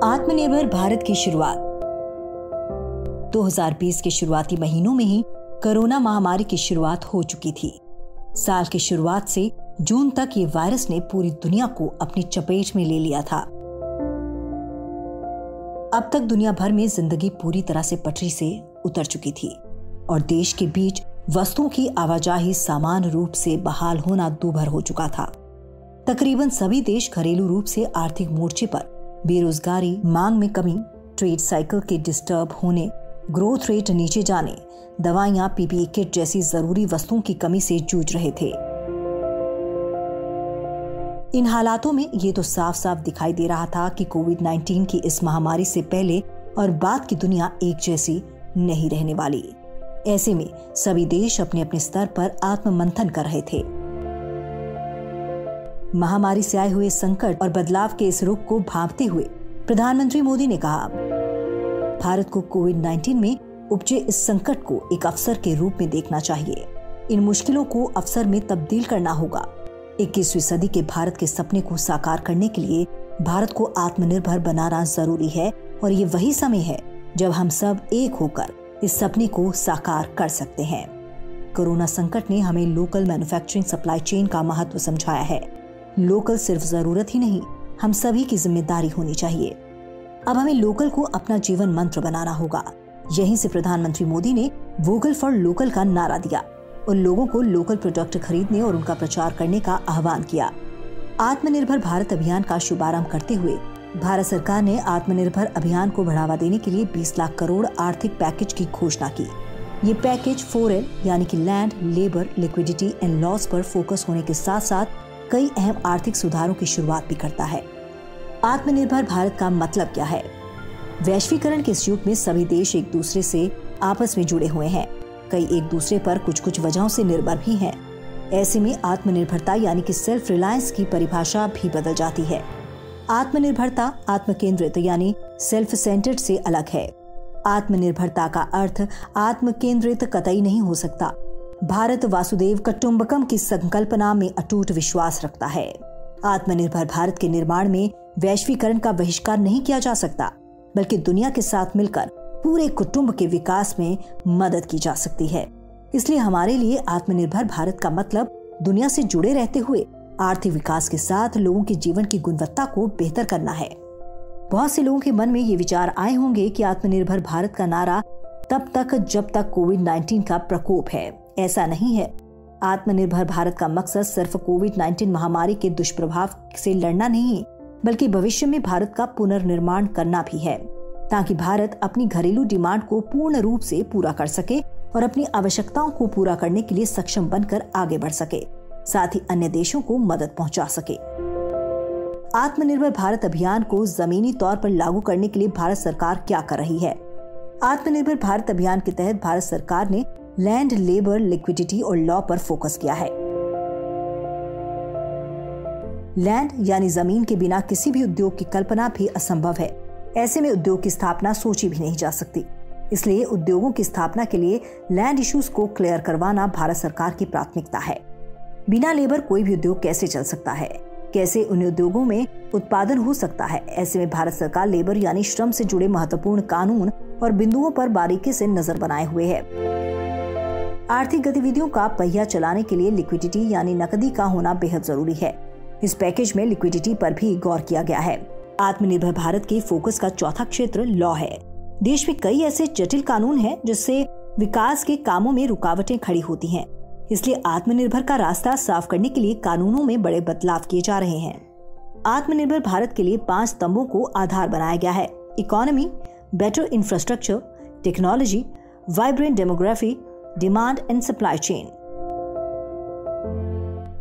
आत्मनिर्भर भारत की शुरुआत 2020 के शुरुआती महीनों में ही कोरोना महामारी की शुरुआत हो चुकी थी। साल की शुरुआत से जून तक ये वायरस ने पूरी दुनिया को अपनी चपेट में ले लिया था। अब तक दुनिया भर में जिंदगी पूरी तरह से पटरी से उतर चुकी थी और देश के बीच वस्तुओं की आवाजाही सामान्य रूप से बहाल होना दूभर हो चुका था। तकरीबन सभी देश घरेलू रूप से आर्थिक मोर्चे पर बेरोजगारी, मांग में कमी, ट्रेड साइकिल के डिस्टर्ब होने, ग्रोथ रेट नीचे जाने, दवाइयां, पीपीई किट जैसी जरूरी वस्तुओं की कमी से जूझ रहे थे। इन हालातों में ये तो साफ साफ दिखाई दे रहा था कि कोविड-19 की इस महामारी से पहले और बाद की दुनिया एक जैसी नहीं रहने वाली। ऐसे में सभी देश अपने अपने स्तर पर आत्ममंथन कर रहे थे। महामारी से आए हुए संकट और बदलाव के इस रुख को भांपते हुए प्रधानमंत्री मोदी ने कहा, भारत को कोविड-19 में उपजे इस संकट को एक अवसर के रूप में देखना चाहिए। इन मुश्किलों को अवसर में तब्दील करना होगा। 21वीं सदी के भारत के सपने को साकार करने के लिए भारत को आत्मनिर्भर बनाना जरूरी है और ये वही समय है जब हम सब एक होकर इस सपने को साकार कर सकते हैं। कोरोना संकट ने हमें लोकल मैन्युफैक्चरिंग सप्लाई चेन का महत्व समझाया है। लोकल सिर्फ जरूरत ही नहीं, हम सभी की जिम्मेदारी होनी चाहिए। अब हमें लोकल को अपना जीवन मंत्र बनाना होगा। यहीं से प्रधानमंत्री मोदी ने वोकल फॉर लोकल का नारा दिया और लोगों को लोकल प्रोडक्ट खरीदने और उनका प्रचार करने का आह्वान किया। आत्मनिर्भर भारत अभियान का शुभारंभ करते हुए भारत सरकार ने आत्मनिर्भर अभियान को बढ़ावा देने के लिए 20 लाख करोड़ आर्थिक पैकेज की घोषणा की। ये पैकेज 4L यानी कि land, labour, liquidity and loss पर फोकस होने के साथ साथ कई अहम आर्थिक सुधारों की शुरुआत भी करता है। आत्मनिर्भर भारत का मतलब क्या है? वैश्वीकरण के इस युग में सभी देश एक दूसरे से आपस में जुड़े हुए हैं। कई एक दूसरे पर कुछ कुछ वजहों से निर्भर भी हैं। ऐसे में आत्मनिर्भरता यानी कि सेल्फ रिलायंस की परिभाषा भी बदल जाती है। आत्मनिर्भरता आत्मकेंद्रित यानी सेल्फ सेंटर्ड से अलग है। आत्मनिर्भरता का अर्थ आत्मकेंद्रित कतई नहीं हो सकता। भारत वासुदेव कुटुंबकम की संकल्पना में अटूट विश्वास रखता है। आत्मनिर्भर भारत के निर्माण में वैश्वीकरण का बहिष्कार नहीं किया जा सकता, बल्कि दुनिया के साथ मिलकर पूरे कुटुंब के विकास में मदद की जा सकती है। इसलिए हमारे लिए आत्मनिर्भर भारत का मतलब दुनिया से जुड़े रहते हुए आर्थिक विकास के साथ लोगों के जीवन की गुणवत्ता को बेहतर करना है। बहुत से लोगों के मन में ये विचार आए होंगे कि आत्मनिर्भर भारत का नारा तब तक जब तक कोविड-19 का प्रकोप है। ऐसा नहीं है। आत्मनिर्भर भारत का मकसद सिर्फ कोविड-19 महामारी के दुष्प्रभाव से लड़ना नहीं, बल्कि भविष्य में भारत का पुनर्निर्माण करना भी है, ताकि भारत अपनी घरेलू डिमांड को पूर्ण रूप से पूरा कर सके और अपनी आवश्यकताओं को पूरा करने के लिए सक्षम बनकर आगे बढ़ सके, साथ ही अन्य देशों को मदद पहुंचा सके। आत्मनिर्भर भारत अभियान को जमीनी तौर पर लागू करने के लिए भारत सरकार क्या कर रही है? आत्मनिर्भर भारत अभियान के तहत भारत सरकार ने लैंड, लेबर, लिक्विडिटी और लॉ पर फोकस किया है। लैंड यानी जमीन के बिना किसी भी उद्योग की कल्पना भी असंभव है। ऐसे में उद्योग की स्थापना सोची भी नहीं जा सकती। इसलिए उद्योगों की स्थापना के लिए लैंड इश्यूज को क्लियर करवाना भारत सरकार की प्राथमिकता है। बिना लेबर कोई भी उद्योग कैसे चल सकता है? कैसे उन उद्योगों में उत्पादन हो सकता है? ऐसे में भारत सरकार लेबर यानी श्रम से जुड़े महत्वपूर्ण कानून और बिंदुओं पर बारीकी से नजर बनाए हुए है। आर्थिक गतिविधियों का पहिया चलाने के लिए लिक्विडिटी यानी नकदी का होना बेहद जरूरी है। इस पैकेज में लिक्विडिटी पर भी गौर किया गया है। आत्मनिर्भर भारत के फोकस का चौथा क्षेत्र लॉ है। देश में कई ऐसे जटिल कानून हैं जिससे विकास के कामों में रुकावटें खड़ी होती हैं। इसलिए आत्मनिर्भर का रास्ता साफ करने के लिए कानूनों में बड़े बदलाव किए जा रहे हैं। आत्मनिर्भर भारत के लिए 5 स्तंभों को आधार बनाया गया है: economy, better infrastructure, technology, vibrant demography, demand and supply chain.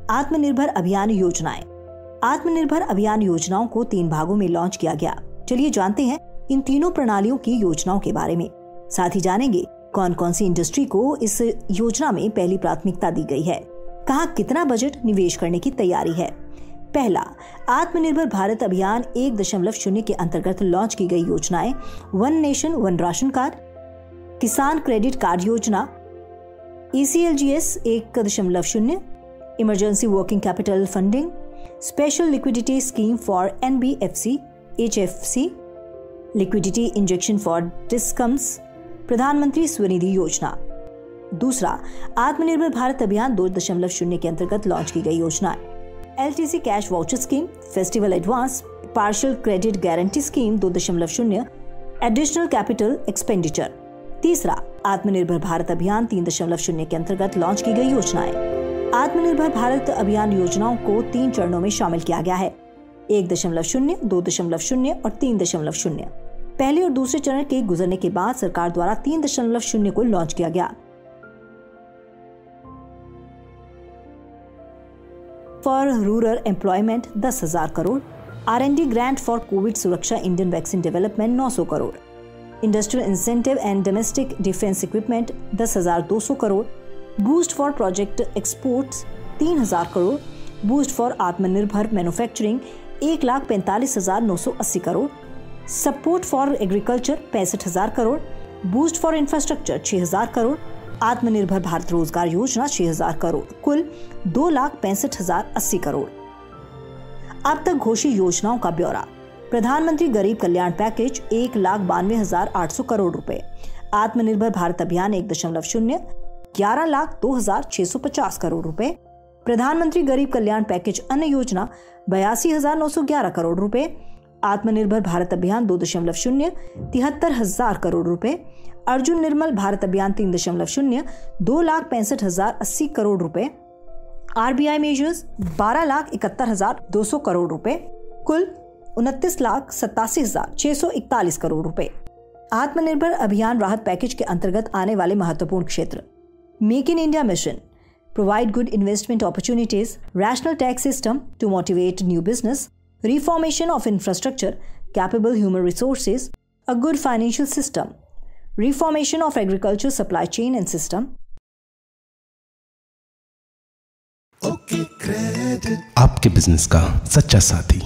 आत्मनिर्भर अभियान योजनाएं। आत्मनिर्भर अभियान योजनाओं को 3 भागों में लॉन्च किया गया। चलिए जानते हैं इन तीनों प्रणालियों की योजनाओं के बारे में। साथ ही जानेंगे कौन कौन सी इंडस्ट्री को इस योजना में पहली प्राथमिकता दी गई है, कहां कितना बजट निवेश करने की तैयारी है। पहला, आत्मनिर्भर भारत अभियान 1.0 के अंतर्गत लॉन्च की गई योजनाएं: one nation one ration card, Kisan credit card योजना, ECLGS 1.0, emergency working capital funding, special liquidity scheme for NBFC, HFC, liquidity injection for discoms, प्रधानमंत्री स्वनिधि योजना। दूसरा, आत्मनिर्भर भारत अभियान 2.0 के अंतर्गत लॉन्च की गई योजना है। LTC cash voucher scheme, festival advance, partial credit guarantee scheme 2.0, additional capital expenditure. तीसरा, आत्मनिर्भर भारत अभियान 3.0 के अंतर्गत लॉन्च की गई योजनाएं। आत्मनिर्भर भारत अभियान योजनाओं को 3 चरणों में शामिल किया गया है, 1.0, 2.0 और 3.0। पहले और दूसरे चरण के गुजरने के बाद सरकार द्वारा 3.0 को लॉन्च किया गया। For rural employment 10,000 crore, R&D grant for Covid Suraksha Indian vaccine development 900 crore, industrial incentive and domestic defence equipment 10,200 crore, boost for project exports 3,000 crore, boost for Atmanirbhar manufacturing 1,45,980 crore, support for agriculture 65,000 crore, boost for infrastructure 6,000 crore, Atmanirbhar Bharat रोजगार योजना 6,000 करोड़, कुल 2,65,080 करोड़। अब तक घोषित योजनाओं का ब्यौरा। प्रधानमंत्री गरीब कल्याण पैकेज 1,92,800 करोड़ रुपए, आत्मनिर्भर भारत अभियान 1.0 11,02,650 करोड़ रुपए, प्रधानमंत्री गरीब कल्याण पैकेज अन्य योजना 82,911 करोड़ रुपए, आत्मनिर्भर भारत अभियान 2.0 73,000 करोड़ रुपए, अर्जुन निर्मल भारत अभियान 3.0 2,65,080 करोड़ रुपए, RBI मेजर्स 12,71,200 करोड़ रुपए, कुल 29,87,641 करोड़ रुपए। आत्मनिर्भर अभियान राहत पैकेज के अंतर्गत आने वाले महत्वपूर्ण क्षेत्र: make in India mission, provide good investment opportunities, rational tax system to motivate new business, reformation of infrastructure, capable human resources, a good financial system, reformation of agriculture supply chain and system. आपके business का सच्चा साथी।